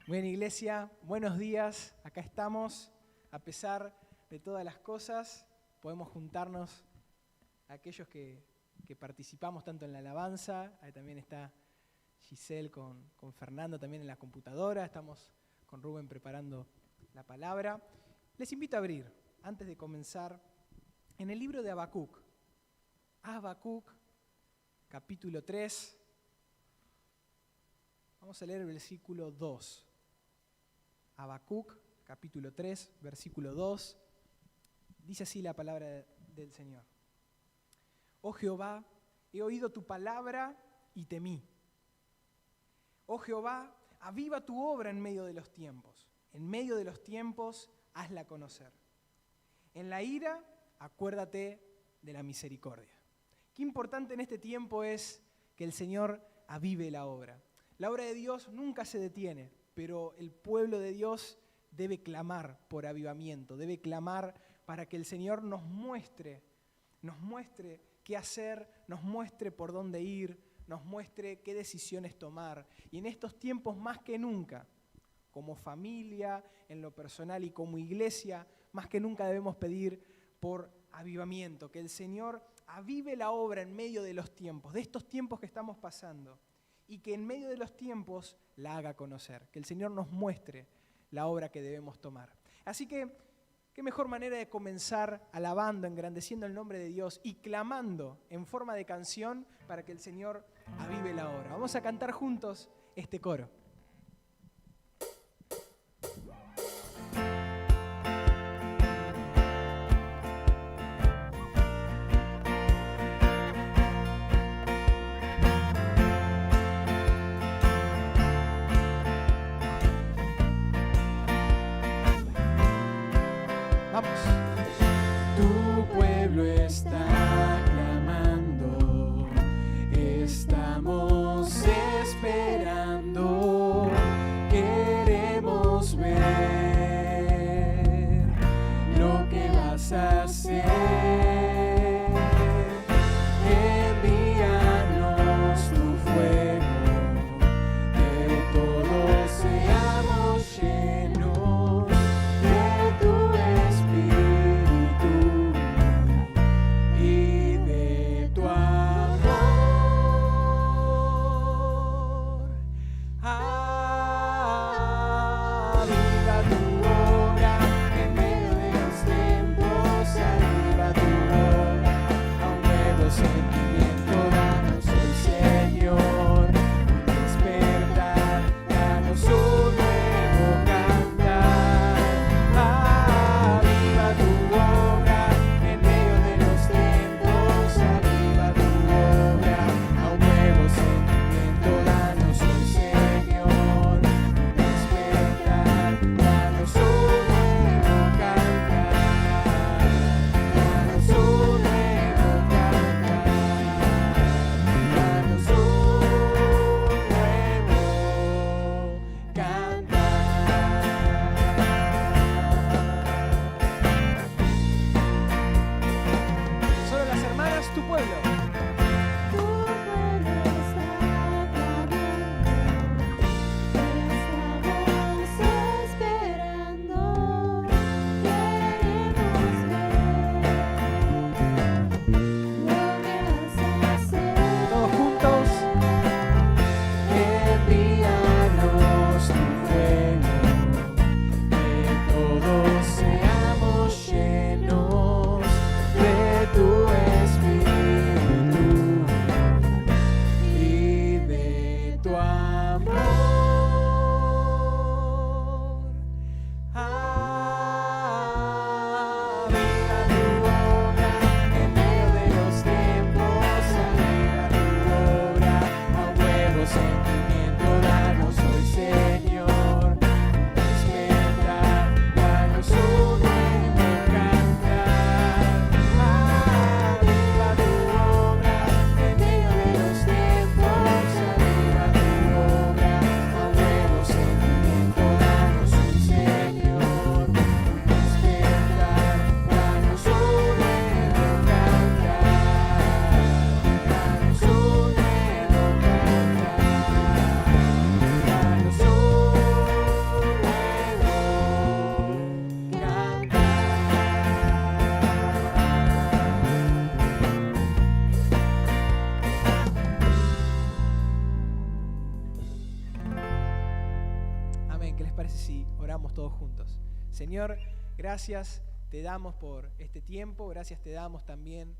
Muy bien, iglesia, buenos días. Acá estamos, a pesar de todas las cosas, podemos juntarnos a aquellos que participamos tanto en la alabanza. Ahí también está Giselle con Fernando también en la computadora. Estamos con Rubén preparando la palabra. Les invito a abrir, antes de comenzar, en el libro de Habacuc. Habacuc, capítulo 3. Vamos a leer el versículo 2. Habacuc, capítulo 3, versículo 2. Dice así la palabra del Señor. Oh Jehová, he oído tu palabra y temí. Oh Jehová, aviva tu obra en medio de los tiempos. En medio de los tiempos, hazla conocer. En la ira, acuérdate de la misericordia. Qué importante en este tiempo es que el Señor avive la obra. La obra de Dios nunca se detiene, pero el pueblo de Dios debe clamar por avivamiento, debe clamar para que el Señor nos muestre qué hacer, nos muestre por dónde ir, nos muestre qué decisiones tomar. Y en estos tiempos más que nunca, como familia, en lo personal y como iglesia, más que nunca debemos pedir por avivamiento, que el Señor avive la obra en medio de los tiempos, de estos tiempos que estamos pasando, y que en medio de los tiempos la haga conocer, que el Señor nos muestre la obra que debemos tomar. Así que, qué mejor manera de comenzar alabando, engrandeciendo el nombre de Dios y clamando en forma de canción para que el Señor avive la obra. Vamos a cantar juntos este coro. Tu pueblo está clamando, estamos esperando. ¿Qué les parece si oramos todos juntos? Señor, gracias te damos por este tiempo, gracias te damos también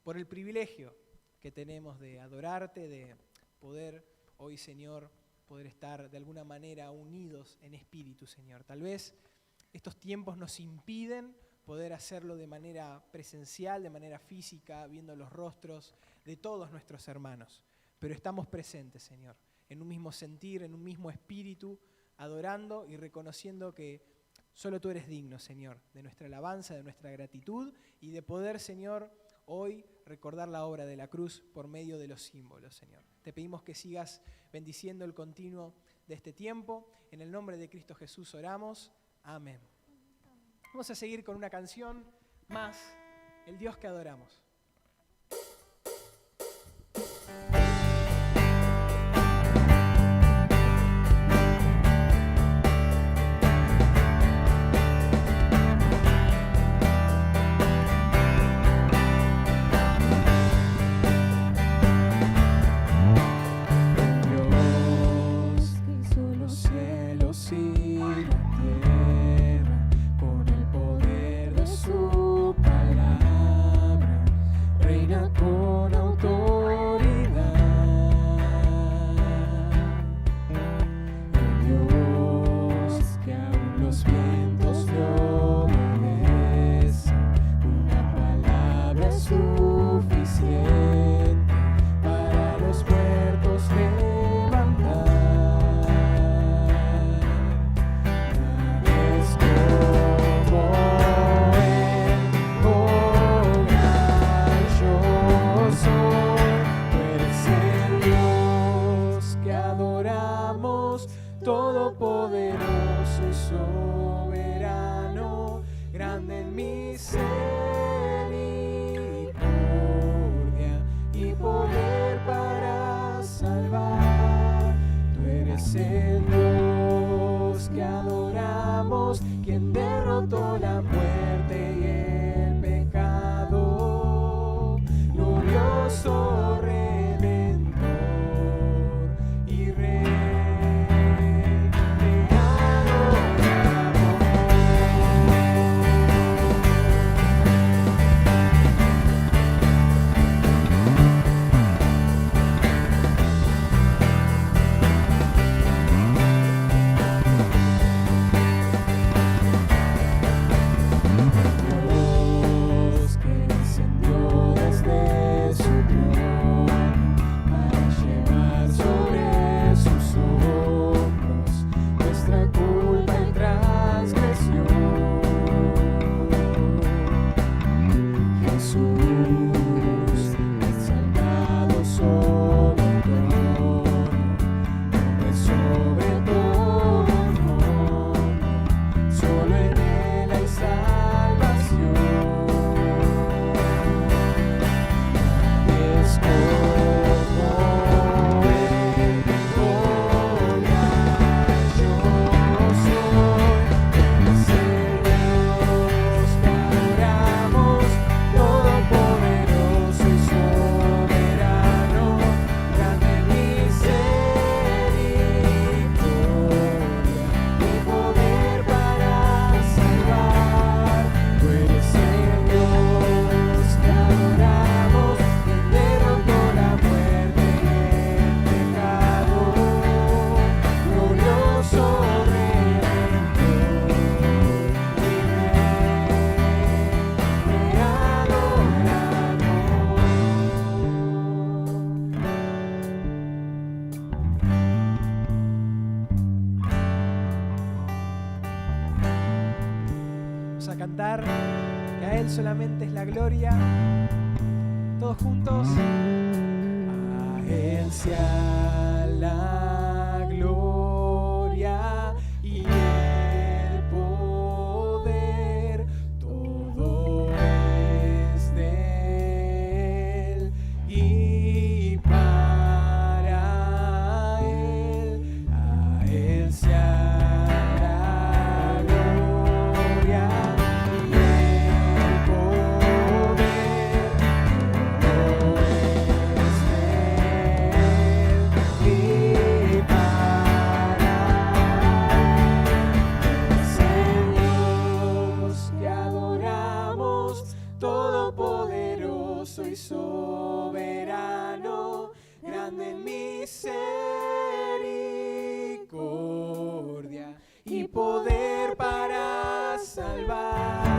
por el privilegio que tenemos de adorarte, de poder hoy, Señor, poder estar de alguna manera unidos en espíritu, Señor. Tal vez estos tiempos nos impiden poder hacerlo de manera presencial, de manera física, viendo los rostros de todos nuestros hermanos. Pero estamos presentes, Señor, en un mismo sentir, en un mismo espíritu, adorando y reconociendo que solo tú eres digno, Señor, de nuestra alabanza, de nuestra gratitud y de poder, Señor, hoy recordar la obra de la cruz por medio de los símbolos, Señor. Te pedimos que sigas bendiciendo el continuo de este tiempo. En el nombre de Cristo Jesús oramos. Amén. Vamos a seguir con una canción más, El Dios que adoramos. A cantar que a Él solamente es la gloria. Todos juntos. A Él sea la gloria y el poder. Todo es de Él y para Él. A Él sea y poder para salvar.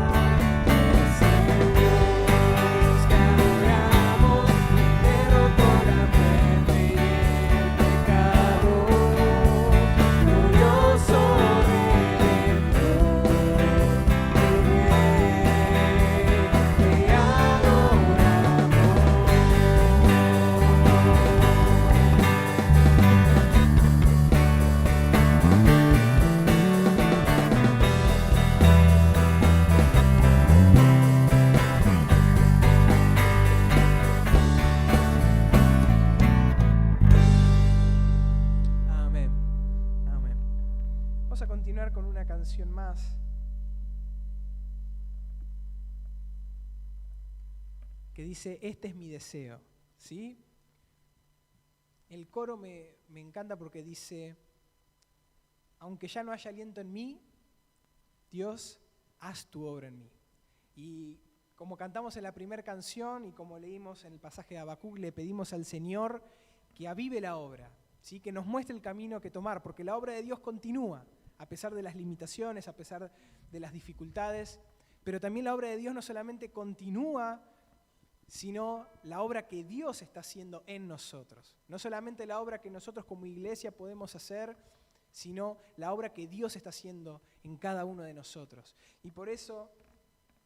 Con una canción más que dice: este es mi deseo, ¿sí? El coro me encanta porque dice: aunque ya no haya aliento en mí, Dios, haz tu obra en mí. Y como cantamos en la primera canción y como leímos en el pasaje de Habacuc, le pedimos al Señor que avive la obra, ¿sí? Que nos muestre el camino que tomar, porque la obra de Dios continúa a pesar de las limitaciones, a pesar de las dificultades, pero también la obra de Dios no solamente continúa, sino la obra que Dios está haciendo en nosotros. No solamente la obra que nosotros como iglesia podemos hacer, sino la obra que Dios está haciendo en cada uno de nosotros. Y por eso,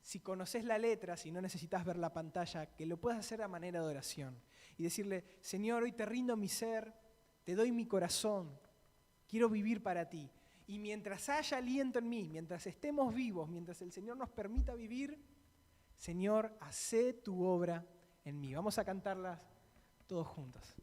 si conoces la letra, si no necesitas ver la pantalla, que lo puedas hacer a manera de oración y decirle: Señor, hoy te rindo mi ser, te doy mi corazón, quiero vivir para ti. Y mientras haya aliento en mí, mientras estemos vivos, mientras el Señor nos permita vivir, Señor, hacé tu obra en mí. Vamos a cantarlas todos juntos.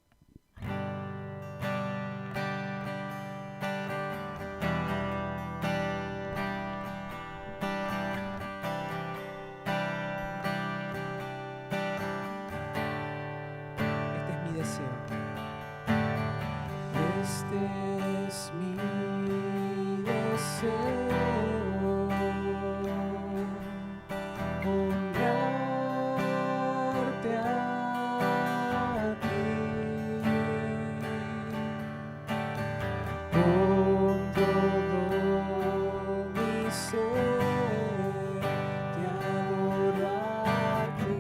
Este es mi deseo. Este es mi deseo, honrarte a ti, con todo mi ser, te adoro a ti.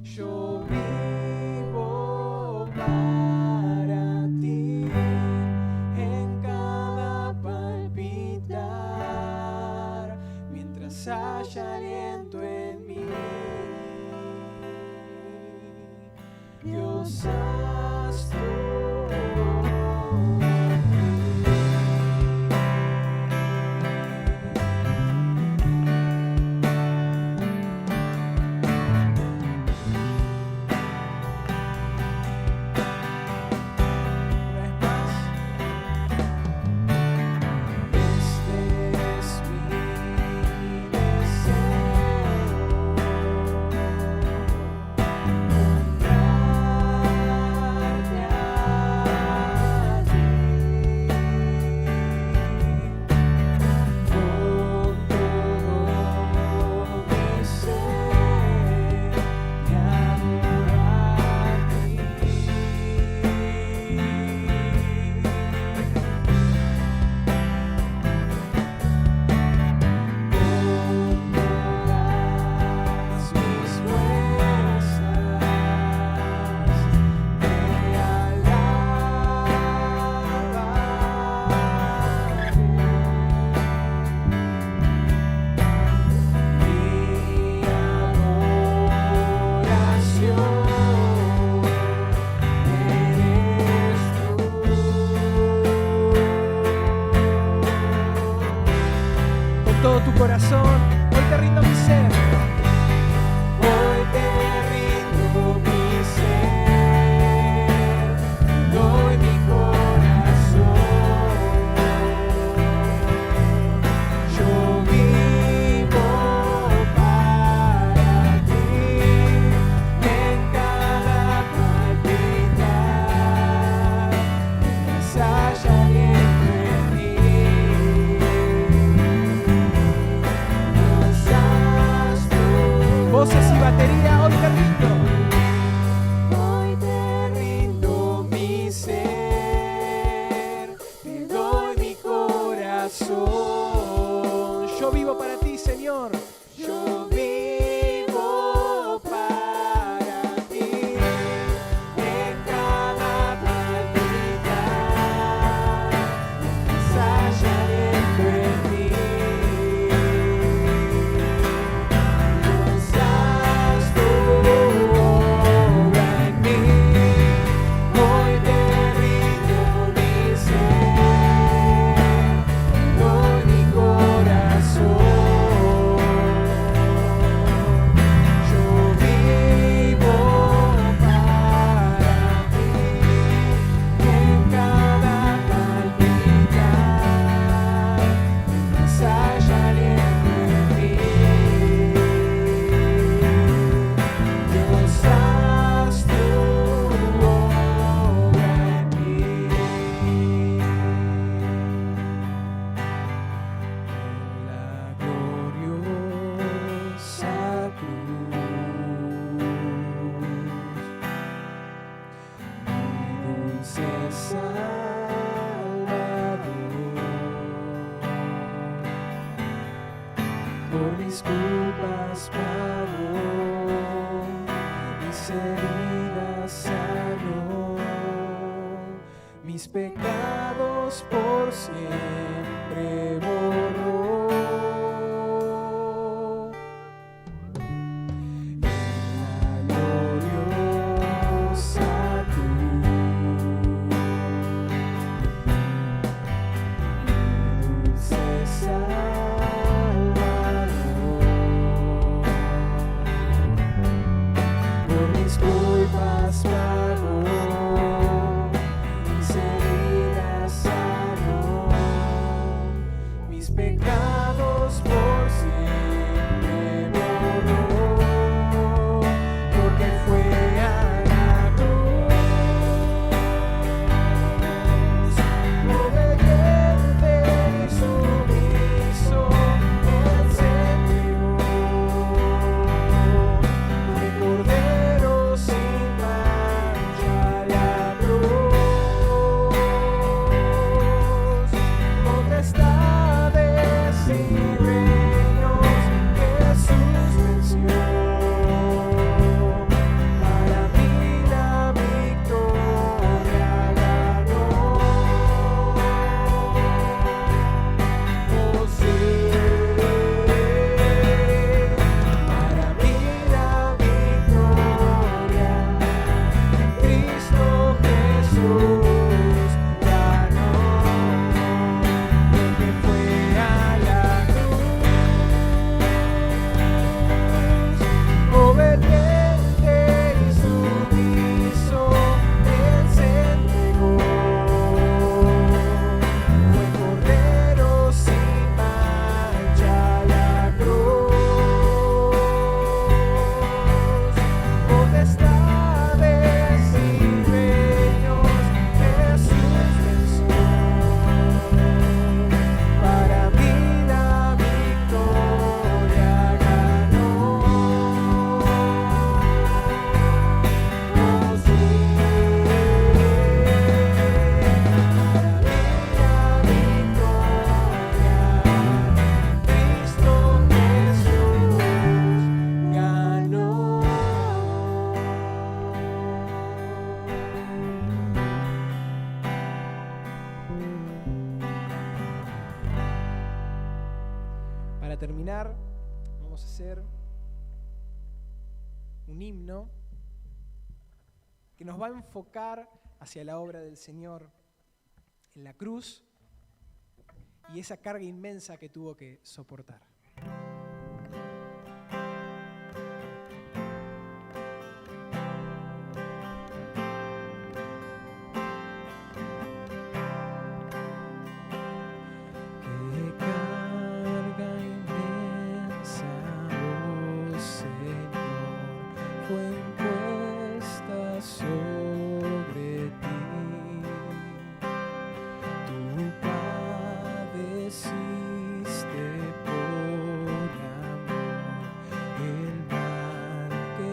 Yo vivo para ti en cada palpitar, mientras haya aliento en mí. Dios, haz tu honrarte a diga, hoy te rindo. Hoy te rindo mi ser, te doy mi corazón. Yo vivo para ti, Señor. Yo vivo para ti, en cada palpitar, mientras haya aliento en mí. Dios, haz tu obra en mí. Hoy te rindo mi ser, te doy mi corazón. Yo vivo para ti, en cada palpitar, mientras haya aliento en mí. Dios, haz tu obra en mí. La gloriosa cruz, mi dulce Salvador, por mis culpas pagó, mis heridas sanó, mis pecados por siempre borró. En la gloriosa cruz, mi dulce Salvador, por mis culpas pagó, mis heridas sanó, mis pecados por siempre borró, porque fue a la cruz, obediente y sumiso, él se entregó, fue cordero sin mancha a la cruz, potestades y reinos Jesús venció, para mí la victoria ganó. Oh sí, para mí la victoria en Cristo Jesús ganó, porque fue a la cruz, obediente y sumiso, él se entregó, fue cordero sin mancha a la cruz, potestades y reinos Jesús venció, para mí la victoria ganó. Oh sí, para mí la victoria Cristo Jesús ganó. Para terminar, vamos a hacer un himno que nos va a enfocar hacia la obra del Señor en la cruz y esa carga inmensa que tuvo que soportar. Qué carga inmensa, oh Señor, fue impuesta sobre ti. Tú padeciste por amor el mal que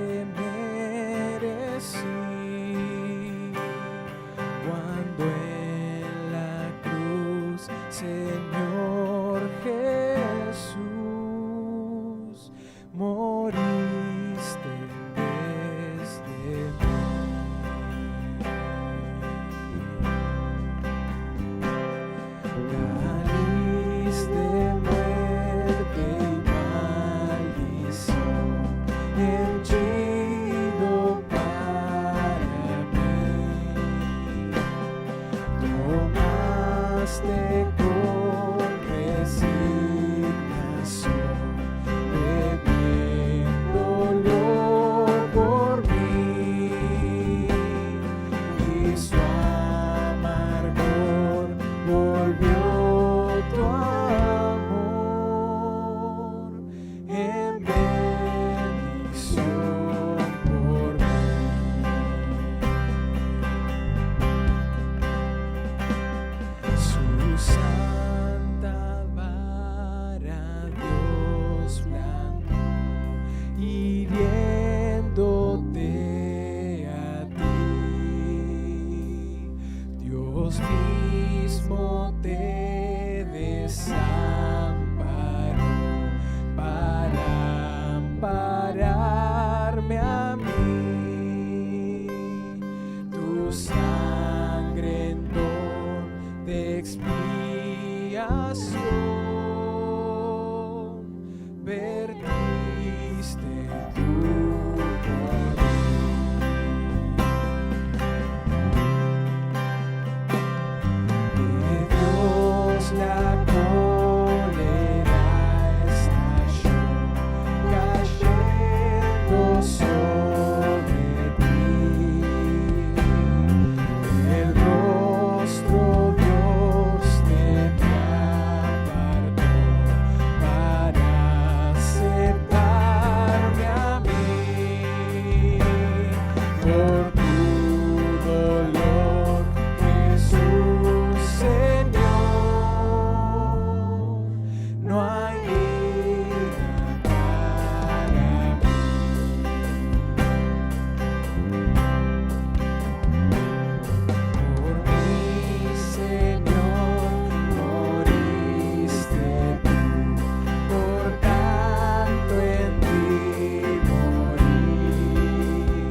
te a ti, Dios mismo te desamparó para ampararme a mí. Tu sangre en don de expiación vertiste tu poder. De Dios la cólera estalló, cayendo sobre ti. El rostro Dios te apartó para aceptarme a mí. Por tu dolor, Jesús Señor, no hay vida para mí. Por mí, Señor, moriste tú, por tanto en ti morí.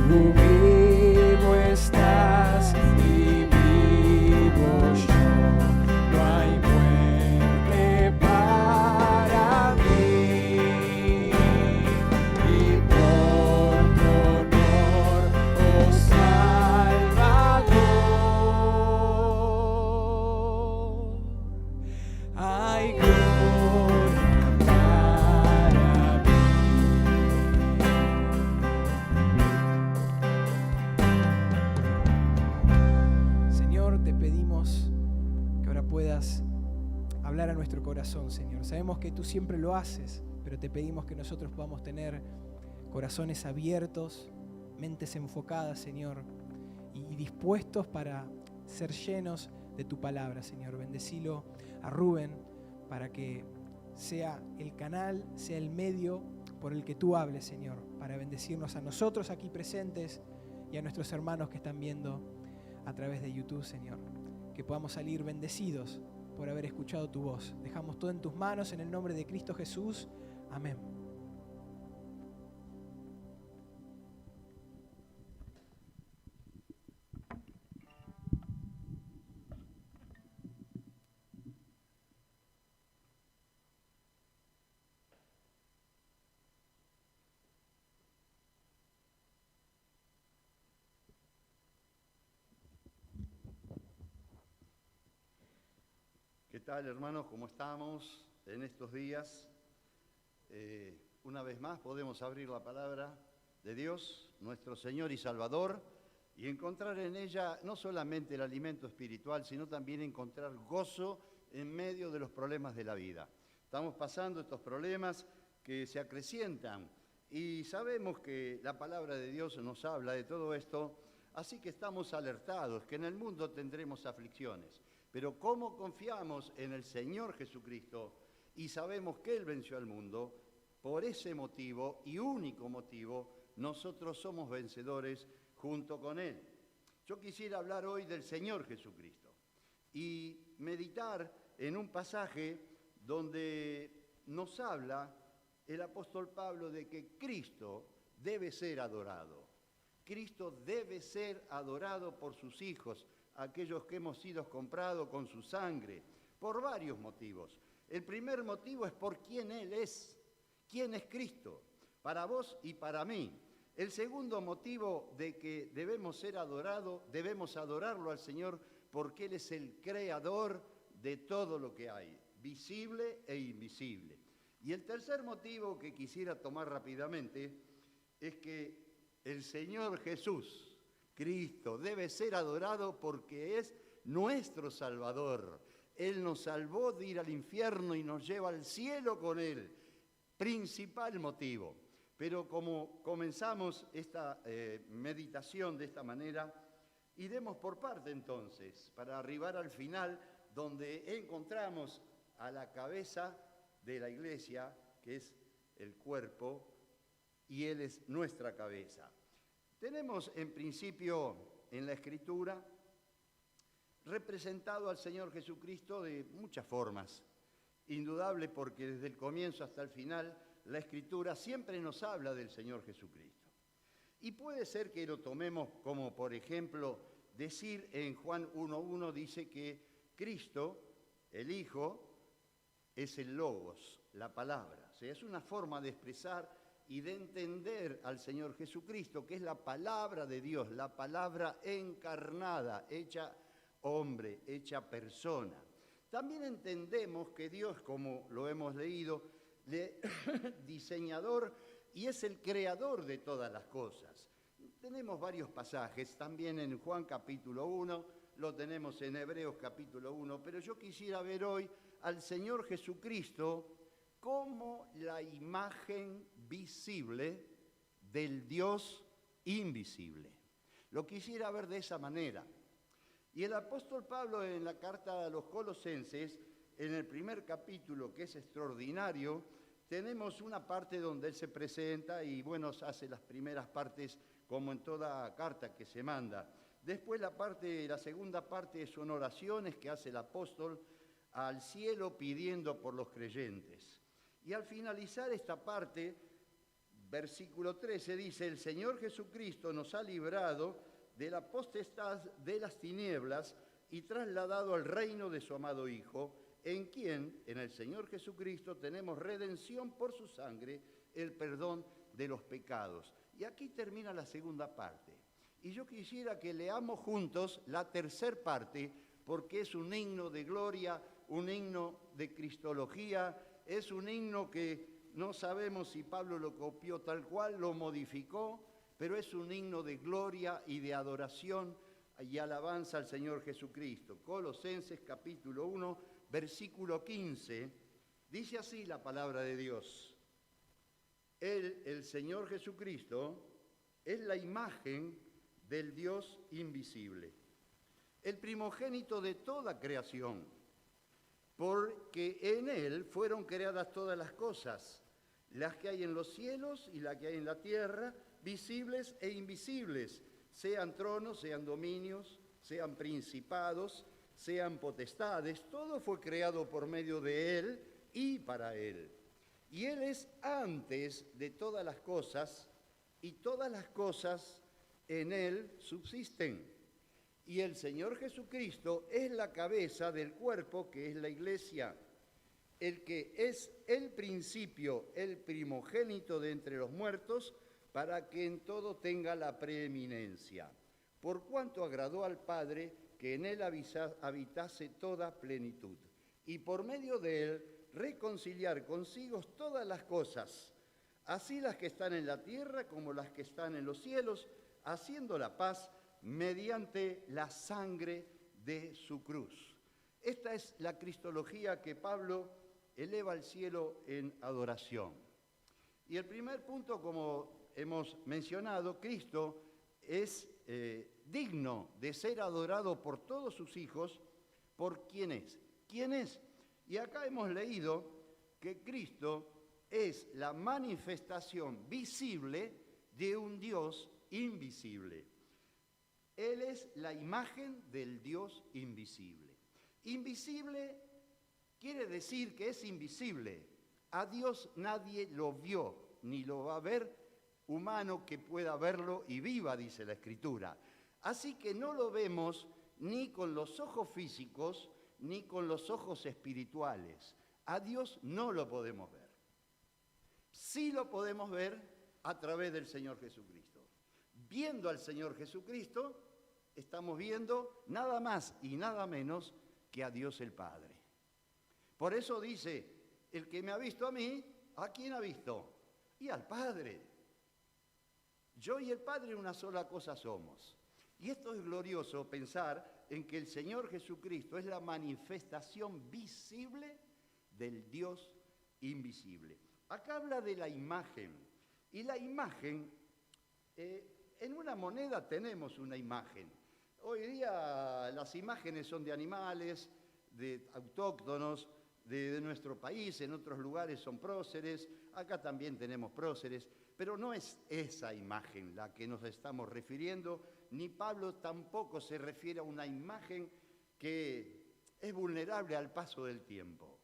Tú vivo estás y vivo yo, no hay muerte para mí. Y por tu honor, oh Salvador, hay gloria para mí. Señor, te pedimos que ahora puedas hablar a nuestro corazón, Señor. Sabemos que tú siempre lo haces, pero te pedimos que nosotros podamos tener corazones abiertos, mentes enfocadas, Señor, y dispuestos para ser llenos de tu palabra, Señor. Bendecilo a Rubén para que sea el canal, sea el medio por el que tú hables, Señor, para bendecirnos a nosotros aquí presentes y a nuestros hermanos que están viendo a través de YouTube, Señor. Que podamos salir bendecidos por haber escuchado tu voz. Dejamos todo en tus manos en el nombre de Cristo Jesús. Amén. ¿Qué tal, hermanos? ¿Cómo estamos en estos días? Una vez más podemos abrir la palabra de Dios, nuestro Señor y Salvador, y encontrar en ella no solamente el alimento espiritual, sino también encontrar gozo en medio de los problemas de la vida. Estamos pasando estos problemas que se acrecientan y sabemos que la palabra de Dios nos habla de todo esto, así que estamos alertados que en el mundo tendremos aflicciones. Pero ¿cómo confiamos en el Señor Jesucristo y sabemos que Él venció al mundo? Por ese motivo y único motivo, nosotros somos vencedores junto con Él. Yo quisiera hablar hoy del Señor Jesucristo y meditar en un pasaje donde nos habla el apóstol Pablo de que Cristo debe ser adorado. Cristo debe ser adorado por sus hijos, aquellos que hemos sido comprados con su sangre, por varios motivos. El primer motivo es por quién Él es, quién es Cristo, para vos y para mí. El segundo motivo de que debemos ser adorados, debemos adorarlo al Señor porque Él es el creador de todo lo que hay, visible e invisible. Y el tercer motivo que quisiera tomar rápidamente es que el Señor Jesús, Cristo, debe ser adorado porque es nuestro Salvador. Él nos salvó de ir al infierno y nos lleva al cielo con Él. Principal motivo. Pero como comenzamos esta meditación de esta manera, iremos por parte entonces, para arribar al final, donde encontramos a la cabeza de la iglesia, que es el cuerpo, y Él es nuestra cabeza. Tenemos en principio en la Escritura representado al Señor Jesucristo de muchas formas. Indudable porque desde el comienzo hasta el final la Escritura siempre nos habla del Señor Jesucristo. Y puede ser que lo tomemos como, por ejemplo, decir en Juan 1:1 dice que Cristo, el Hijo, es el Logos, la palabra. O sea, es una forma de expresar y de entender al Señor Jesucristo, que es la palabra de Dios, la palabra encarnada, hecha hombre, hecha persona. También entendemos que Dios, como lo hemos leído, es diseñador y es el creador de todas las cosas. Tenemos varios pasajes, también en Juan capítulo 1, lo tenemos en Hebreos capítulo 1, pero yo quisiera ver hoy al Señor Jesucristo como la imagen visible del Dios invisible. Lo quisiera ver de esa manera. Y el apóstol Pablo en la carta a los Colosenses, en el primer capítulo, que es extraordinario, tenemos una parte donde él se presenta y, bueno, hace las primeras partes como en toda carta que se manda. Después la segunda parte son oraciones que hace el apóstol al cielo pidiendo por los creyentes. Y al finalizar esta parte, versículo 13 dice, el Señor Jesucristo nos ha librado de la potestad de las tinieblas y trasladado al reino de su amado Hijo, en quien, en el Señor Jesucristo, tenemos redención por su sangre, el perdón de los pecados. Y aquí termina la segunda parte. Y yo quisiera que leamos juntos la tercera parte, porque es un himno de gloria, un himno de cristología, es un himno que no sabemos si Pablo lo copió tal cual, lo modificó, pero es un himno de gloria y de adoración y alabanza al Señor Jesucristo. Colosenses capítulo 1, versículo 15, dice así la palabra de Dios. Él, el Señor Jesucristo, es la imagen del Dios invisible, el primogénito de toda creación, porque en Él fueron creadas todas las cosas, las que hay en los cielos y las que hay en la tierra, visibles e invisibles, sean tronos, sean dominios, sean principados, sean potestades, todo fue creado por medio de Él y para Él. Y Él es antes de todas las cosas, y todas las cosas en Él subsisten. Y el Señor Jesucristo es la cabeza del cuerpo, que es la iglesia, el que es el principio, el primogénito de entre los muertos, para que en todo tenga la preeminencia. Por cuanto agradó al Padre que en él habitase toda plenitud, y por medio de él reconciliar consigo todas las cosas, así las que están en la tierra como las que están en los cielos, haciendo la paz mediante la sangre de su cruz. Esta es la cristología que Pablo eleva al cielo en adoración. Y el primer punto, como hemos mencionado, Cristo es digno de ser adorado por todos sus hijos. ¿Por quién es? ¿Quién es? Y acá hemos leído que Cristo es la manifestación visible de un Dios invisible. Él es la imagen del Dios invisible. Invisible quiere decir que es invisible. A Dios nadie lo vio, ni lo va a ver humano que pueda verlo y viva, dice la Escritura. Así que no lo vemos ni con los ojos físicos, ni con los ojos espirituales. A Dios no lo podemos ver. Sí lo podemos ver a través del Señor Jesucristo. Viendo al Señor Jesucristo, estamos viendo nada más y nada menos que a Dios el Padre. Por eso dice, el que me ha visto a mí, ¿a quién ha visto? Y al Padre. Yo y el Padre una sola cosa somos. Y esto es glorioso, pensar en que el Señor Jesucristo es la manifestación visible del Dios invisible. Acá habla de la imagen. Y la imagen, en una moneda tenemos una imagen. Hoy día las imágenes son de animales, de autóctonos, de nuestro país, en otros lugares son próceres, acá también tenemos próceres, Pero no es esa imagen la que nos estamos refiriendo, ni Pablo tampoco se refiere a una imagen que es vulnerable al paso del tiempo.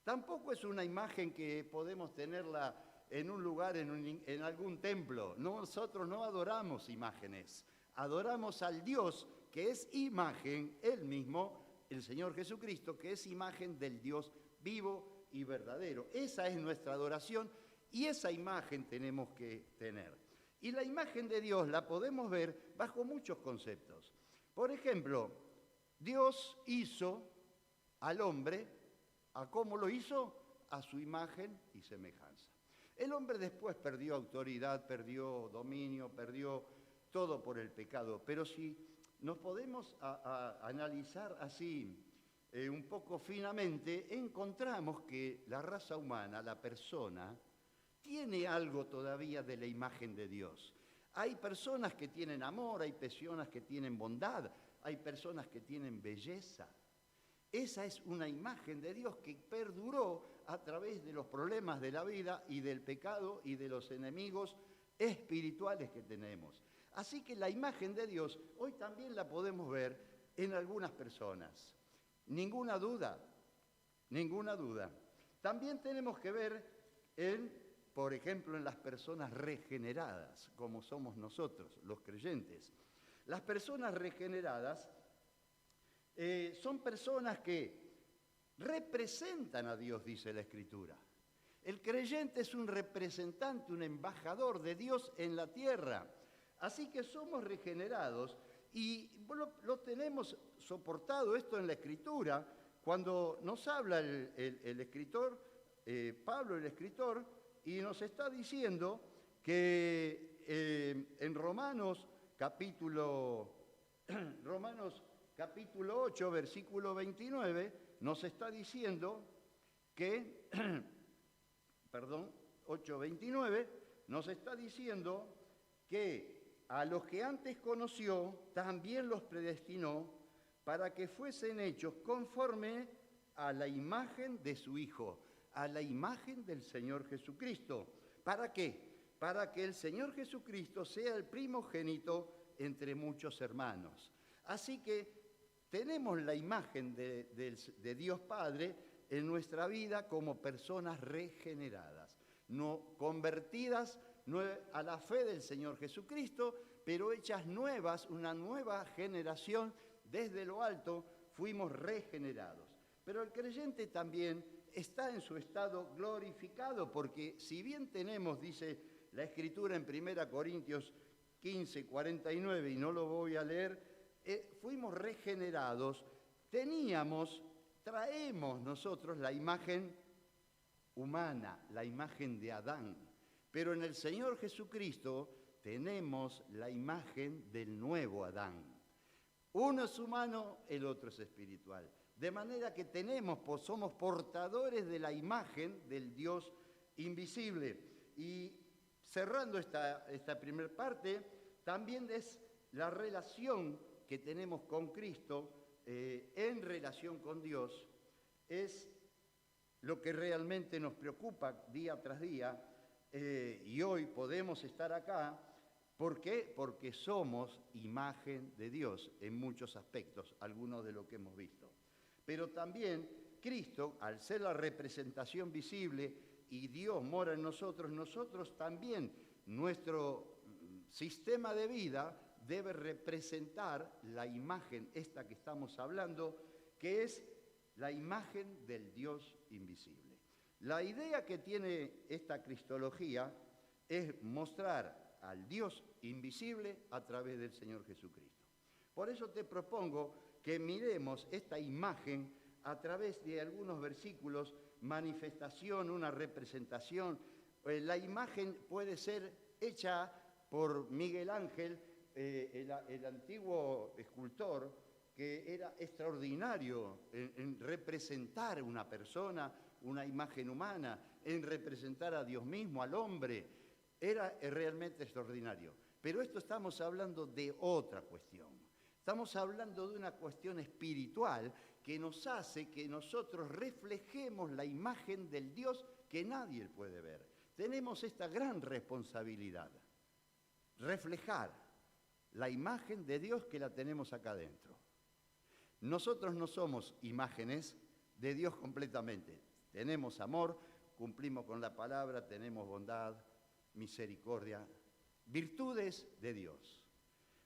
Tampoco es una imagen que podemos tenerla en un lugar, en algún templo. Nosotros no adoramos imágenes, adoramos al Dios que es imagen, Él mismo, el Señor Jesucristo, que es imagen del Dios vivo y verdadero. Esa es nuestra adoración y esa imagen tenemos que tener. Y la imagen de Dios la podemos ver bajo muchos conceptos. Por ejemplo, Dios hizo al hombre, ¿a cómo lo hizo? A su imagen y semejanza. El hombre después perdió autoridad, perdió dominio, perdió todo por el pecado. Pero si nos podemos analizar así un poco finamente, encontramos que la raza humana, la persona, tiene algo todavía de la imagen de Dios. Hay personas que tienen amor, hay personas que tienen bondad, hay personas que tienen belleza. Esa es una imagen de Dios que perduró a través de los problemas de la vida y del pecado y de los enemigos espirituales que tenemos. Así que la imagen de Dios hoy también la podemos ver en algunas personas. Ninguna duda, ninguna duda. También tenemos que ver por ejemplo, en las personas regeneradas, como somos nosotros, los creyentes. Las personas regeneradas son personas que representan a Dios, dice la Escritura. El creyente es un representante, un embajador de Dios en la tierra. Así que somos regenerados y lo tenemos soportado esto en la Escritura. Cuando nos habla el escritor, Pablo el escritor, y nos está diciendo que en Romanos capítulo 8, versículo 29, nos está diciendo que, 8:29, nos está diciendo que a los que antes conoció, también los predestinó para que fuesen hechos conforme a la imagen de su Hijo, a la imagen del Señor Jesucristo. ¿Para qué? Para que el Señor Jesucristo sea el primogénito entre muchos hermanos. Así que tenemos la imagen de Dios Padre en nuestra vida como personas regeneradas, no convertidas a la fe del Señor Jesucristo, pero hechas nuevas, una nueva generación desde lo alto, fuimos regenerados. Pero el creyente también está en su estado glorificado, porque si bien tenemos, dice la Escritura en 1 Corintios 15, 49, y no lo voy a leer, fuimos regenerados, traemos nosotros la imagen humana, la imagen de Adán, pero en el Señor Jesucristo tenemos la imagen del nuevo Adán. Uno es humano, el otro es espiritual. De manera que somos portadores de la imagen del Dios invisible. Y cerrando esta primera parte, también es la relación que tenemos con Cristo en relación con Dios, es lo que realmente nos preocupa día tras día, y hoy podemos estar acá. ¿Por qué? Porque somos imagen de Dios en muchos aspectos, algunos de lo que hemos visto. Pero también Cristo, al ser la representación visible y Dios mora en nosotros, nosotros también, nuestro sistema de vida debe representar la imagen esta que estamos hablando, que es la imagen del Dios invisible. La idea que tiene esta cristología es mostrar al Dios invisible a través del Señor Jesucristo. Por eso te propongo que miremos esta imagen a través de algunos versículos, manifestación, una representación. La imagen puede ser hecha por Miguel Ángel, el antiguo escultor, que era extraordinario en representar una persona, una imagen humana, en representar a Dios mismo, al hombre. Era realmente extraordinario. Pero esto estamos hablando de otra cuestión. Estamos hablando de una cuestión espiritual que nos hace que nosotros reflejemos la imagen del Dios que nadie puede ver. tenemos esta gran responsabilidad, reflejar la imagen de Dios que la tenemos acá adentro. Nosotros no somos imágenes de Dios completamente. Tenemos amor, cumplimos con la palabra, tenemos bondad, misericordia, virtudes de Dios.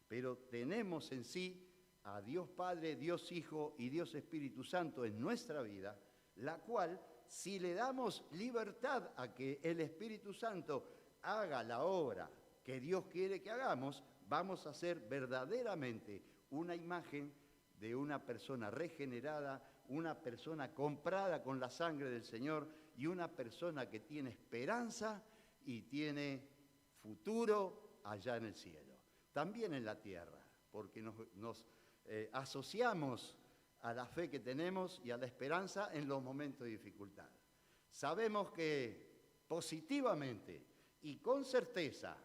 Pero tenemos en sí a Dios Padre, Dios Hijo y Dios Espíritu Santo en nuestra vida, la cual, si le damos libertad a que el Espíritu Santo haga la obra que Dios quiere que hagamos, vamos a ser verdaderamente una imagen de una persona regenerada, una persona comprada con la sangre del Señor y una persona que tiene esperanza y tiene futuro allá en el cielo, también en la tierra, porque nos asociamos a la fe que tenemos y a la esperanza en los momentos de dificultad. Sabemos que positivamente y con certeza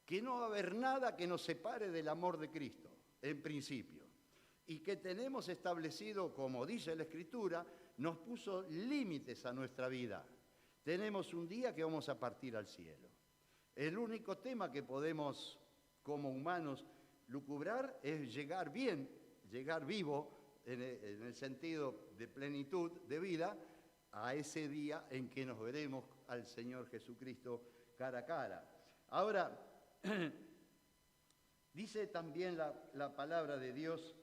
que no va a haber nada que nos separe del amor de Cristo, en principio, y que tenemos establecido, como dice la Escritura, nos puso límites a nuestra vida. Tenemos un día que vamos a partir al cielo. El único tema que podemos, como humanos, lucubrar es llegar bien, llegar vivo, en el sentido de plenitud de vida, a ese día en que nos veremos al Señor Jesucristo cara a cara. Ahora, dice también la palabra de Dios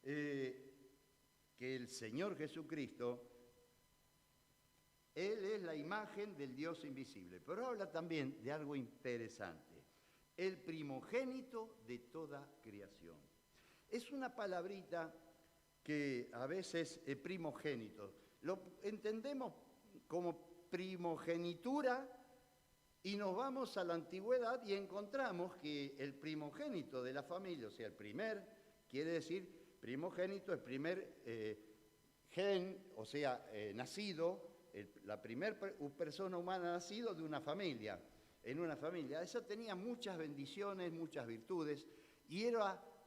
que el Señor Jesucristo, Él es la imagen del Dios invisible, pero habla también de algo interesante, el primogénito de toda creación. Es una palabrita que a veces es primogénito, lo entendemos como primogenitura y nos vamos a la antigüedad y encontramos que el primogénito de la familia, o sea, el primer, quiere decir primogénito, el primer gen, o sea, nacido, la primera persona humana nacido de una familia, en una familia. Esa tenía muchas bendiciones, muchas virtudes, y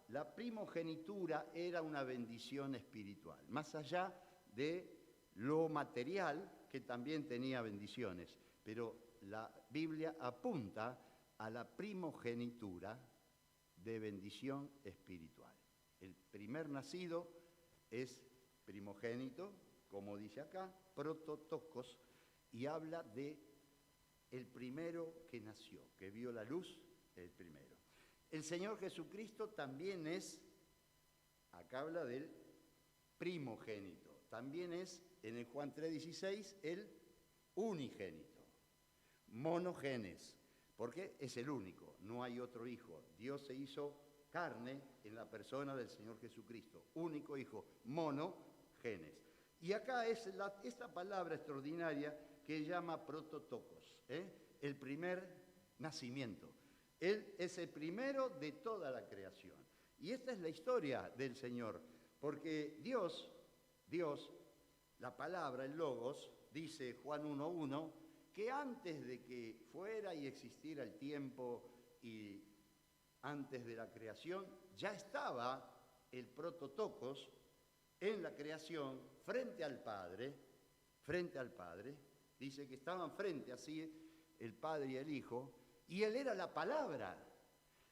la primogenitura era una bendición espiritual, más allá de lo material, que también tenía bendiciones, pero la Biblia apunta a la primogenitura de bendición espiritual. El primer nacido es primogénito, como dice acá, prototokos, y habla de el primero que nació, que vio la luz, el primero. El Señor Jesucristo también es, acá habla del primogénito, también es, en el Juan 3:16, el unigénito, monogenes, porque es el único, no hay otro hijo. Dios se hizo carne en la persona del Señor Jesucristo, único hijo, monogenes. Y acá es esta palabra extraordinaria que llama prototokos, el primer nacimiento. Él es el primero de toda la creación. Y esta es la historia del Señor, porque Dios, la palabra, el Logos, dice Juan 1:1, que antes de que fuera y existiera el tiempo y antes de la creación, ya estaba el prototokos en la creación frente al Padre, dice que estaban frente así el Padre y el Hijo, y Él era la palabra.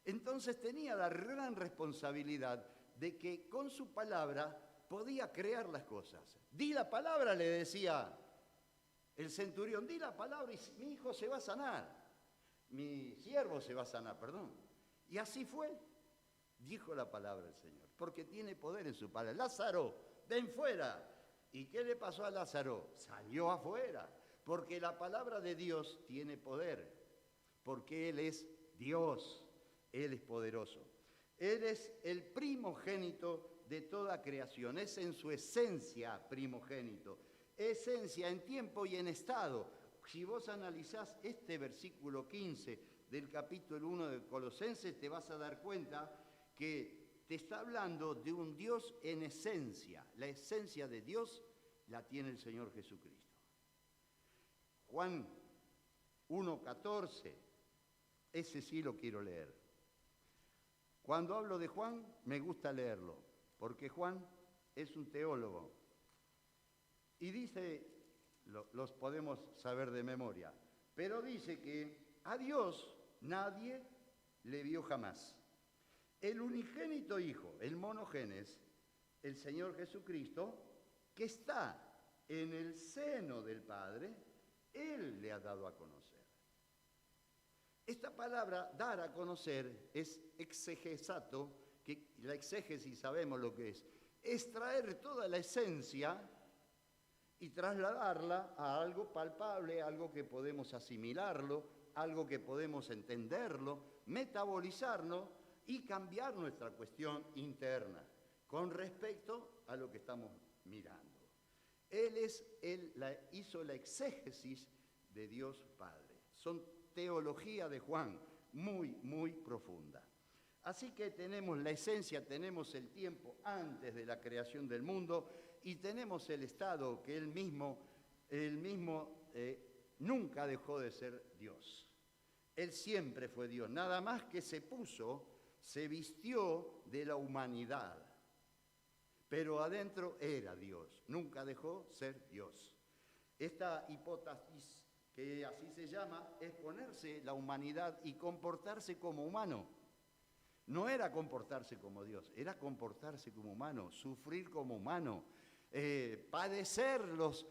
Entonces tenía la gran responsabilidad de que con su palabra podía crear las cosas. Di la palabra, le decía el centurión, di la palabra y mi hijo se va a sanar, mi siervo se va a sanar, perdón. Y así fue, dijo la palabra del Señor, porque tiene poder en su palabra. Lázaro, ven fuera. ¿Y qué le pasó a Lázaro? Salió afuera, porque la palabra de Dios tiene poder, porque Él es Dios, Él es poderoso. Él es el primogénito de toda creación, es en su esencia primogénito, esencia en tiempo y en estado. Si vos analizás este versículo 15 del capítulo 1 de Colosenses, te vas a dar cuenta que te está hablando de un Dios en esencia. La esencia de Dios la tiene el Señor Jesucristo. Juan 1:14, ese sí lo quiero leer. Cuando hablo de Juan, me gusta leerlo, porque Juan es un teólogo. Y dice, los podemos saber de memoria, Pero dice que a Dios nadie le vio jamás. El unigénito Hijo, el monogenes, el Señor Jesucristo, que está en el seno del Padre, Él le ha dado a conocer. Esta palabra, dar a conocer, es exegesato, que la exégesis sabemos lo que es traer toda la esencia y trasladarla a algo palpable, algo que podemos asimilarlo, algo que podemos entenderlo, metabolizarlo y cambiar nuestra cuestión interna con respecto a lo que estamos mirando. Él hizo la exégesis de Dios Padre. Son teología de Juan muy, muy profunda. Así que tenemos la esencia, tenemos el tiempo antes de la creación del mundo y tenemos el estado que él mismo nunca dejó de ser Dios. Él siempre fue Dios, nada más que se vistió de la humanidad, pero adentro era Dios, nunca dejó ser Dios. Esta hipótesis, que así se llama, es ponerse la humanidad y comportarse como humano. No era comportarse como Dios, era comportarse como humano, sufrir como humano, padecer los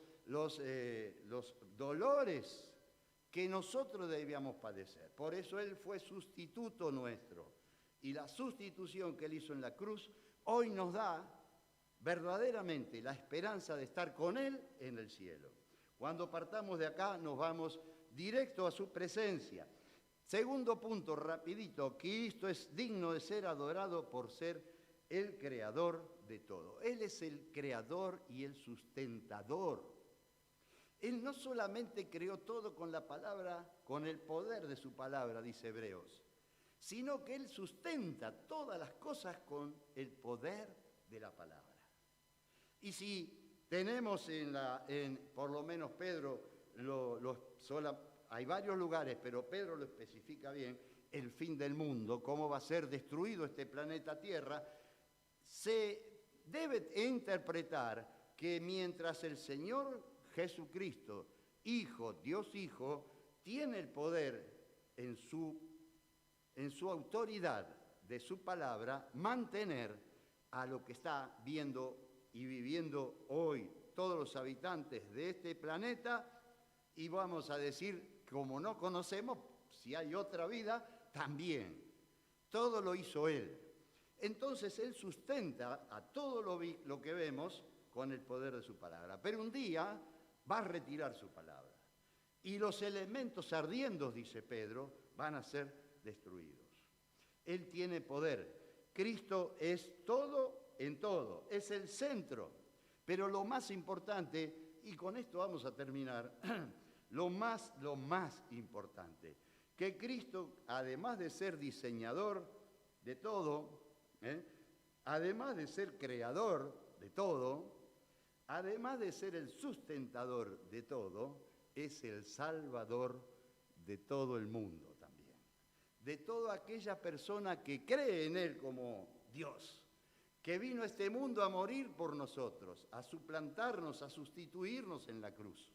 dolores que nosotros debíamos padecer. Por eso Él fue sustituto nuestro. Y la sustitución que Él hizo en la cruz hoy nos da verdaderamente la esperanza de estar con Él en el cielo. Cuando partamos de acá nos vamos directo a su presencia. Segundo punto, rapidito, Cristo es digno de ser adorado por ser el creador de todo. Él es el creador y el sustentador. Él no solamente creó todo con la palabra, con el poder de su palabra, dice Hebreos, sino que Él sustenta todas las cosas con el poder de la palabra. Y si tenemos por lo menos Pedro, hay varios lugares, pero Pedro lo especifica bien, el fin del mundo, cómo va a ser destruido este planeta Tierra, se debe interpretar que mientras el Señor Jesucristo, Hijo, Dios Hijo, tiene el poder en su autoridad de su palabra, mantener a lo que está viendo y viviendo hoy todos los habitantes de este planeta, y vamos a decir, como no conocemos, si hay otra vida, también. Todo lo hizo Él. Entonces Él sustenta a todo lo que vemos con el poder de su palabra. Pero un día va a retirar su palabra. Y los elementos ardiendo, dice Pedro, van a ser destruidos. Él tiene poder. Cristo es todo en todo. Es el centro. Pero lo más importante, y con esto vamos a terminar, lo más importante, que Cristo, además de ser diseñador de todo, además de ser creador de todo, además de ser el sustentador de todo, es el salvador de todo el mundo también. De toda aquella persona que cree en Él como Dios, que vino a este mundo a morir por nosotros, a suplantarnos, a sustituirnos en la cruz.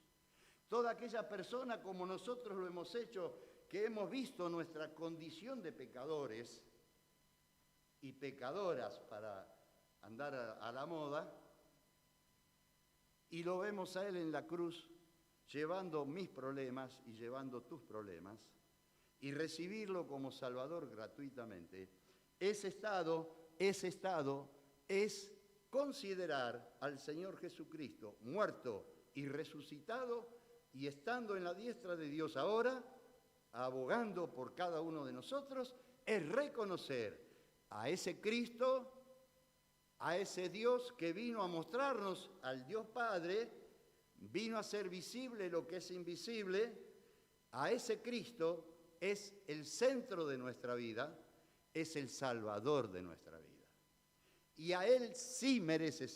Toda aquella persona como nosotros lo hemos hecho, que hemos visto nuestra condición de pecadores y pecadoras para andar a la moda, y lo vemos a Él en la cruz, llevando mis problemas y llevando tus problemas, y recibirlo como Salvador gratuitamente. Ese estado es considerar al Señor Jesucristo muerto y resucitado, y estando en la diestra de Dios ahora, abogando por cada uno de nosotros, es reconocer a ese Cristo, a ese Dios que vino a mostrarnos al Dios Padre, vino a hacer visible lo que es invisible. A ese Cristo es el centro de nuestra vida, es el Salvador de nuestra vida. Y a Él sí merece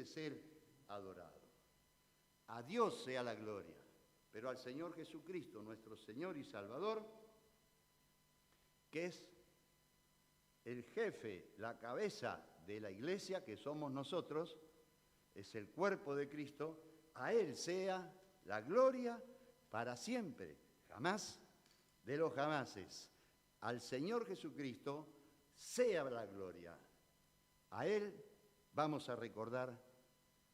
ser adorado. A Dios sea la gloria, pero al Señor Jesucristo, nuestro Señor y Salvador, que es el jefe, la cabeza de la iglesia, que somos nosotros, es el cuerpo de Cristo, a Él sea la gloria para siempre. jamás de los jamases. Al Señor Jesucristo sea la gloria. A Él vamos a recordar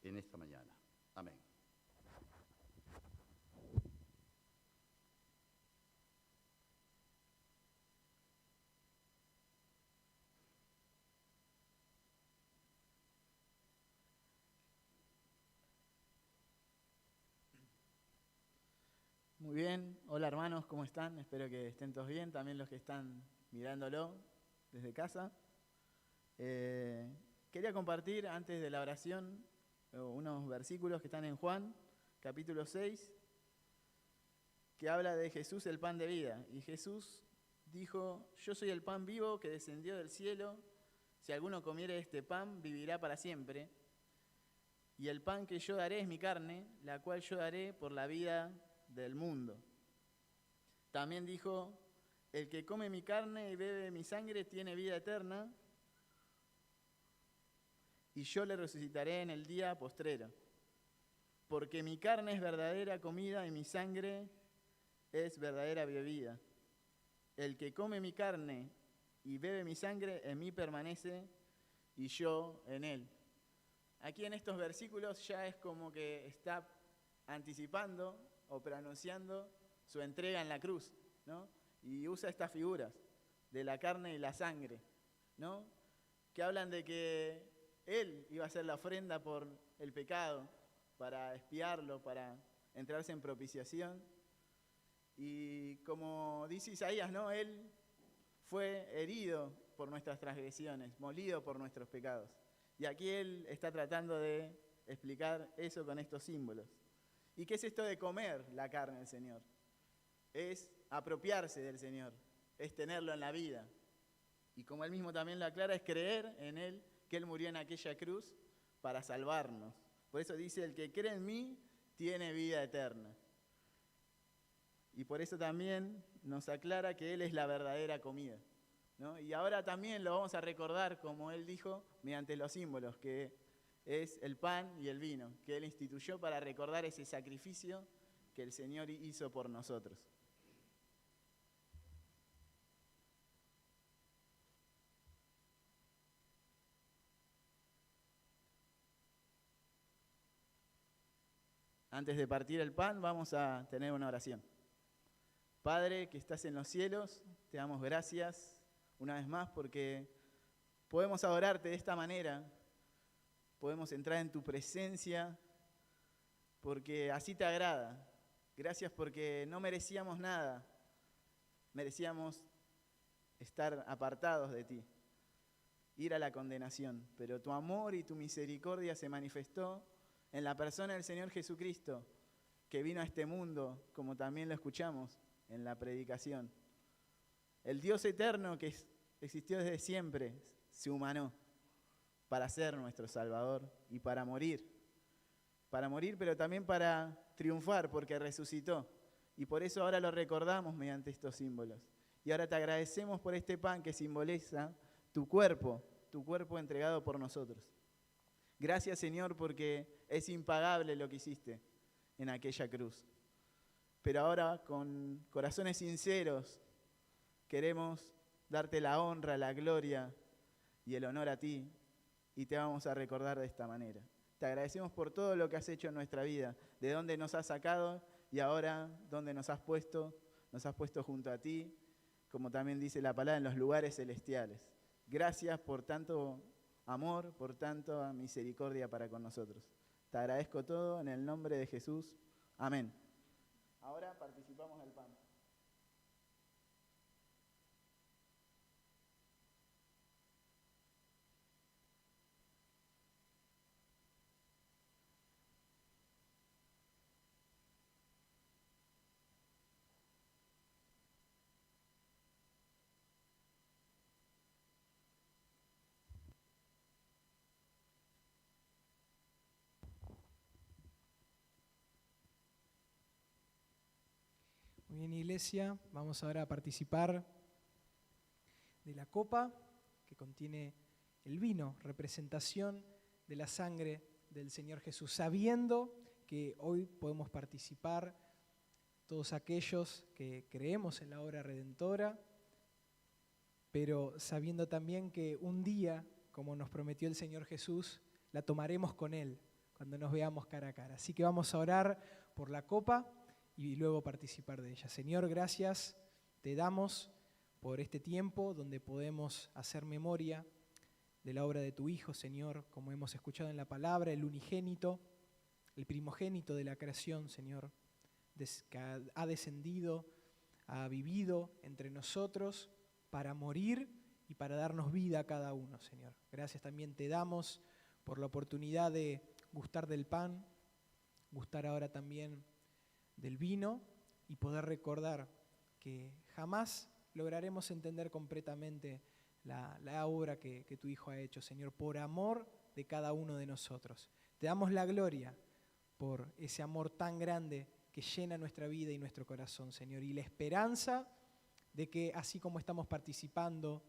en esta mañana. Amén. Muy bien, hola hermanos, ¿cómo están? Espero que estén todos bien, también los que están mirándolo desde casa. Quería compartir antes de la oración unos versículos que están en Juan, capítulo 6, que habla de Jesús, el pan de vida. Y Jesús dijo: yo soy el pan vivo que descendió del cielo, si alguno comiere este pan, vivirá para siempre. Y el pan que yo daré es mi carne, la cual yo daré por la vida del mundo. También dijo: el que come mi carne y bebe mi sangre tiene vida eterna, y yo le resucitaré en el día postrero. Porque mi carne es verdadera comida y mi sangre es verdadera bebida. El que come mi carne y bebe mi sangre en mí permanece y yo en él. Aquí en estos versículos ya es como que está anticipando o pronunciando su entrega en la cruz, ¿no? Y usa estas figuras de la carne y la sangre, ¿no? Que hablan de que Él iba a hacer la ofrenda por el pecado, para expiarlo, para entrarse en propiciación. Y como dice Isaías, ¿no? Él fue herido por nuestras transgresiones, molido por nuestros pecados. Y aquí Él está tratando de explicar eso con estos símbolos. ¿Y qué es esto de comer la carne del Señor? Es apropiarse del Señor, es tenerlo en la vida. Y como Él mismo también lo aclara, es creer en Él, que Él murió en aquella cruz para salvarnos. Por eso dice: el que cree en mí tiene vida eterna. Y por eso también nos aclara que Él es la verdadera comida, ¿no? Y ahora también lo vamos a recordar, como Él dijo, mediante los símbolos, que es el pan y el vino, que Él instituyó para recordar ese sacrificio que el Señor hizo por nosotros. Antes de partir el pan, vamos a tener una oración. Padre, que estás en los cielos, te damos gracias una vez más porque podemos adorarte de esta manera, podemos entrar en tu presencia porque así te agrada. Gracias porque no merecíamos nada, merecíamos estar apartados de ti, ir a la condenación, pero tu amor y tu misericordia se manifestó en la persona del Señor Jesucristo, que vino a este mundo, como también lo escuchamos en la predicación. El Dios eterno que existió desde siempre se humanó para ser nuestro Salvador y para morir, pero también para triunfar, porque resucitó. Y por eso ahora lo recordamos mediante estos símbolos. Y ahora te agradecemos por este pan que simboliza tu cuerpo entregado por nosotros. Gracias, Señor, porque es impagable lo que hiciste en aquella cruz. Pero ahora, con corazones sinceros, queremos darte la honra, la gloria y el honor a ti, y te vamos a recordar de esta manera. Te agradecemos por todo lo que has hecho en nuestra vida, de dónde nos has sacado y ahora dónde nos has puesto junto a ti, como también dice la palabra, en los lugares celestiales. Gracias por tanto amor, por tanta misericordia para con nosotros. Te agradezco todo en el nombre de Jesús. Amén. Ahora participamos del pan. Muy bien, iglesia, vamos ahora a participar de la copa que contiene el vino, representación de la sangre del Señor Jesús, sabiendo que hoy podemos participar todos aquellos que creemos en la obra redentora, pero sabiendo también que un día, como nos prometió el Señor Jesús, la tomaremos con Él cuando nos veamos cara a cara. Así que vamos a orar por la copa y luego participar de ella. Señor, gracias te damos por este tiempo donde podemos hacer memoria de la obra de tu Hijo, Señor, como hemos escuchado en la palabra, el unigénito, el primogénito de la creación, Señor, que ha descendido, ha vivido entre nosotros para morir y para darnos vida a cada uno, Señor. Gracias también te damos por la oportunidad de gustar del pan, gustar ahora también del vino y poder recordar que jamás lograremos entender completamente la obra que tu Hijo ha hecho, Señor, por amor de cada uno de nosotros. Te damos la gloria por ese amor tan grande que llena nuestra vida y nuestro corazón, Señor, y la esperanza de que así como estamos participando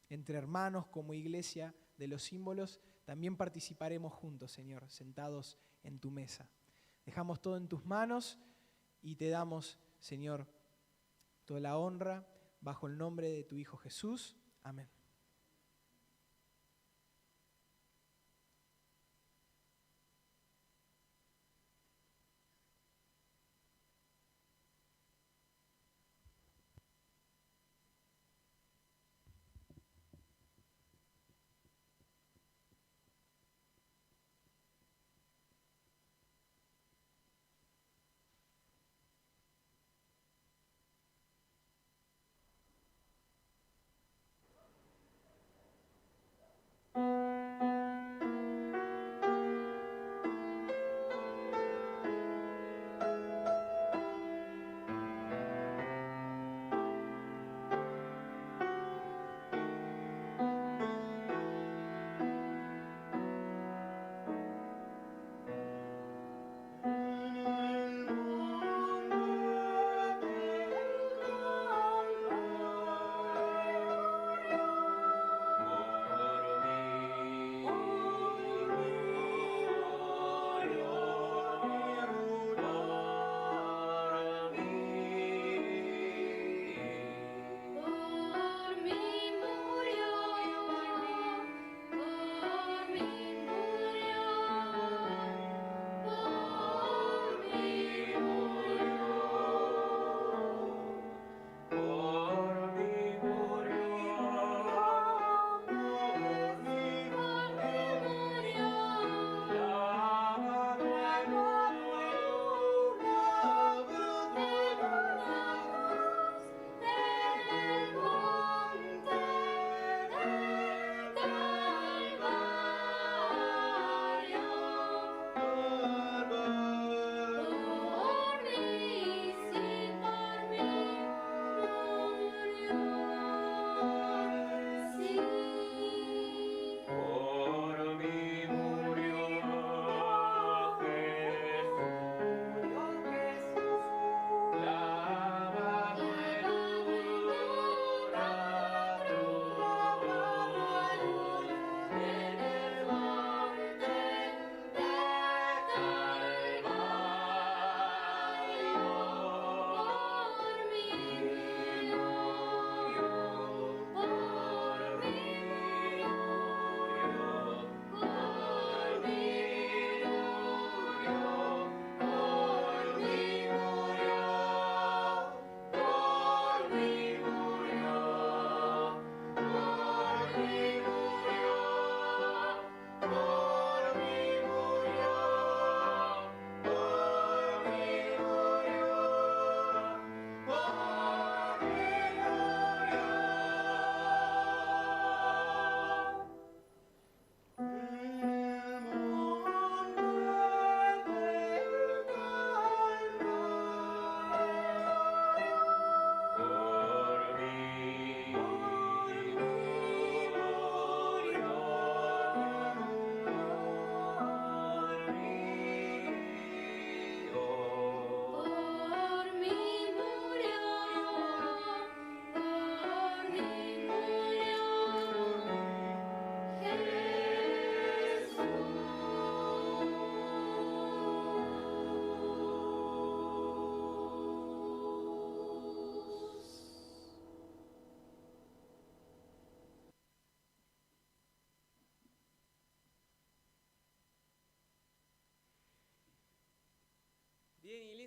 entre hermanos como iglesia de los símbolos, también participaremos juntos, Señor, sentados en tu mesa. Dejamos todo en tus manos y te damos, Señor, toda la honra bajo el nombre de tu Hijo Jesús. Amén.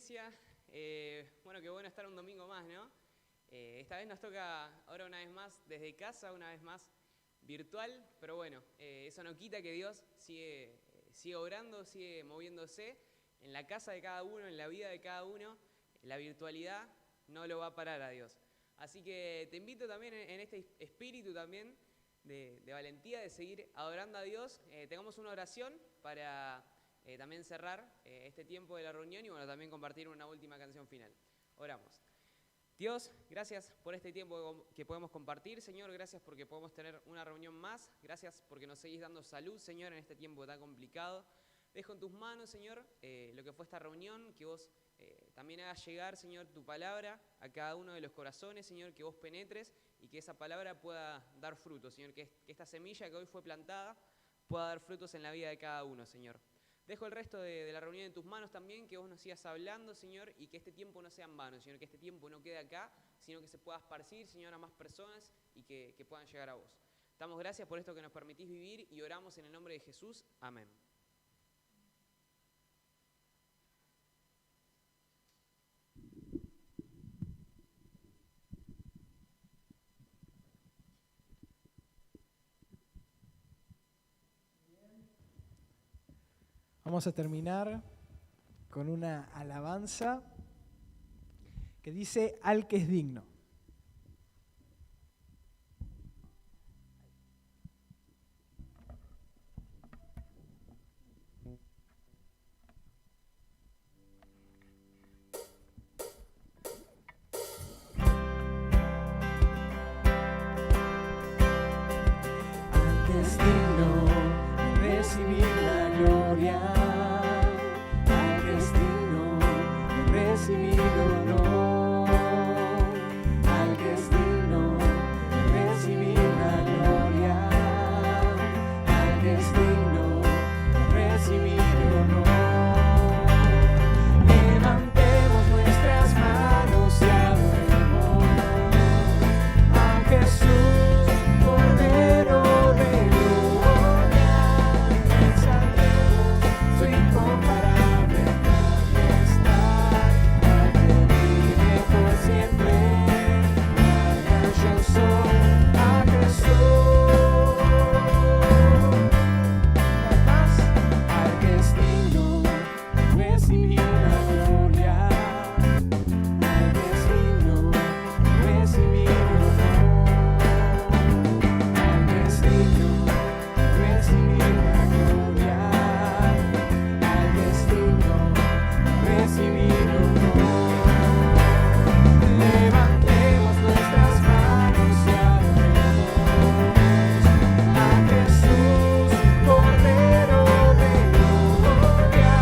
iglesia. Bueno, qué bueno estar un domingo más, ¿no? Esta vez nos toca ahora una vez más desde casa, una vez más virtual, pero bueno, eso no quita que Dios sigue obrando, sigue moviéndose en la casa de cada uno, en la vida de cada uno. La virtualidad no lo va a parar a Dios. Así que te invito también en este espíritu también de valentía, de seguir adorando a Dios. Tengamos una oración para también cerrar este tiempo de la reunión y bueno, también compartir una última canción final. Oramos. Dios, gracias por este tiempo que podemos compartir, Señor. Gracias porque podemos tener una reunión más. Gracias porque nos seguís dando salud, Señor, en este tiempo tan complicado. Dejo en tus manos, Señor, lo que fue esta reunión, que vos también hagas llegar, Señor, tu palabra a cada uno de los corazones, Señor, que vos penetres y que esa palabra pueda dar frutos, Señor, que esta semilla que hoy fue plantada pueda dar frutos en la vida de cada uno, Señor. Dejo el resto de la reunión en tus manos también, que vos nos sigas hablando, Señor, y que este tiempo no sea en vano, Señor, que este tiempo no quede acá, sino que se pueda esparcir, Señor, a más personas y que puedan llegar a vos. Damos gracias por esto que nos permitís vivir y oramos en el nombre de Jesús. Amén. Vamos a terminar con una alabanza que dice al que es digno. Al que es digno de recibir la gloria. Recibir honor al que es digno de recibir la gloria, al que es digno de recibir honor. Levantemos nuestras manos y adoremos a Jesús, Cordero de gloria, exaltemos su incomparable majestad. Siempre, yo soy a Jesús, al que es digno de recibir la gloria, al que es digno de recibir honor, al que es digno de recibir la gloria, al que es digno de recibir honor. Levantemos nuestras manos y adoremos a Jesús, Cordero de gloria,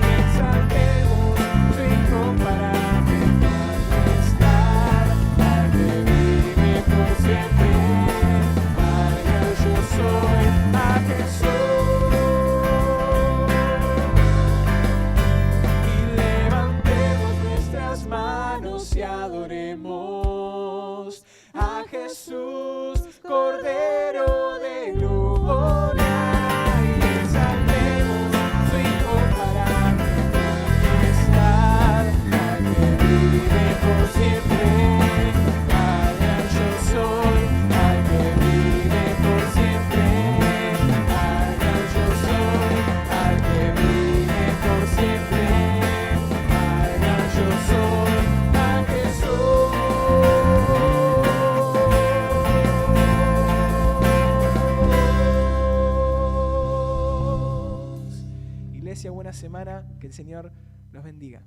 y exaltemos su incomparable majestad, al que vive por siempre, al yo soy, a Jesús. Y levantemos nuestras manos y adoremos a Jesús, Cordero de gloria, y exaltemos su incomparable majestad, al que vive por siempre, al yo soy, al que vive por siempre, al yo soy, al que vive por siempre, al yo soy, a Jesús. Iglesia, buena semana, que el Señor los bendiga.